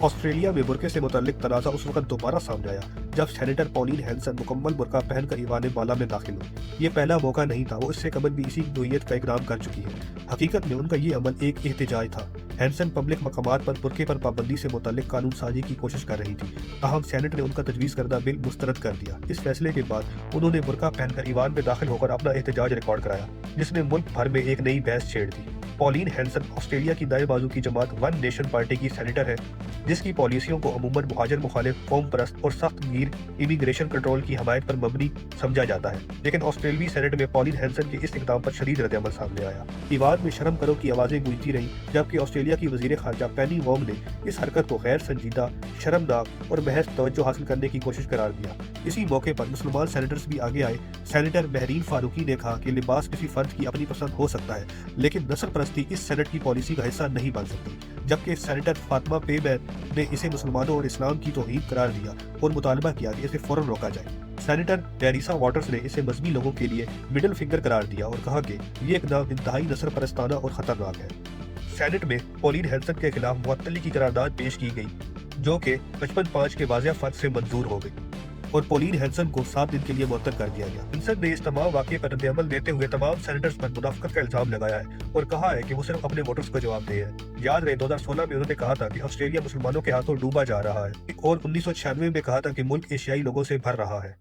Australia میں برقعے سے متعلق تنازع اس وقت دوبارہ سامنے آیا جب سینیٹر پولین ہینسن مکمل برقع پہن کر ایوان بالا میں داخل ہوئی۔ یہ پہلا موقع نہیں تھا، وہ اس سے قبل بھی اسی نوعیت کا اقدام کر چکی ہے۔ حقیقت میں ان کا یہ عمل ایک احتجاج تھا۔ ہینسن پبلک مقامات پر برقعے پر پابندی سے متعلق قانون سازی کی کوشش کر رہی تھی، تاہم سینٹ نے ان کا تجویز کردہ بل مسترد کر دیا۔ اس فیصلے کے بعد انہوں نے برقع پہن کر ایوان میں داخل ہو کر اپنا احتجاج ریکارڈ کرایا، جس نے ملک بھر میں ایک نئی بحث چھیڑ دی۔ پولین ہینسن آسٹریلیا کی دائیں بازو کی جماعت ون نیشن پارٹی کی سینیٹر ہے، جس کی پالیسیوں کو عموماً مہاجر مخالف، قوم پرست اور سخت گیر امیگریشن کنٹرول کی حمایت پر مبنی سمجھا جاتا ہے۔ لیکن آسٹریلوی سینٹ میں پولین ہینسن کے اس اقدام پر شدید رد عمل سامنے آیا۔ ایوان میں شرم کرو کی آوازیں گونجتی رہیں، جبکہ آسٹریلیا کی وزیر خارجہ پینی وانگ نے اس حرکت کو غیر سنجیدہ، شرمناک اور محض توجہ حاصل کرنے کی کوشش قرار دیا۔ اسی موقع پر مسلمان سینیٹرز بھی آگے آئے۔ سینیٹر مہرین فاروقی نے کہا کہ لباس کسی فرد کی اپنی پسند ہو سکتا ہے، لیکن نسل پرستی اس سینٹ کی پالیسی کا حصہ نہیں بن سکتی، جبکہ سینیٹر فاطمہ پیبین نے اسے مسلمانوں اور اسلام کی توہین قرار دیا اور مطالبہ کیا کہ اسے فوراً روکا جائے۔ سینیٹر ٹیریسا واٹرز نے اسے مذہبی لوگوں کے لیے مڈل فنگر قرار دیا اور کہا کہ یہ اقدام انتہائی نسل پرستانہ اور خطرناک ہے۔ سینٹ میں پولین ہینسن کے خلاف معطلی کی قرارداد پیش کی گئی، جو کہ 55-5 کے واضح فرد سے منظور ہو گئی اور پولین ہینسن کو 7 دن کے لیے معطل کر دیا گیا۔ ہینسن نے اس تمام واقعے پر رد عمل دیتے ہوئے تمام سینیٹرز پر منافقت کا الزام لگایا ہے اور کہا ہے کہ وہ صرف اپنے ووٹرز کو جواب دہ ہے۔ یاد رہے 2016 میں انہوں نے کہا تھا کہ آسٹریلیا مسلمانوں کے ہاتھوں ڈوبا جا رہا ہے، اور 1996 میں کہا تھا کہ ملک ایشیائی لوگوں سے بھر رہا ہے۔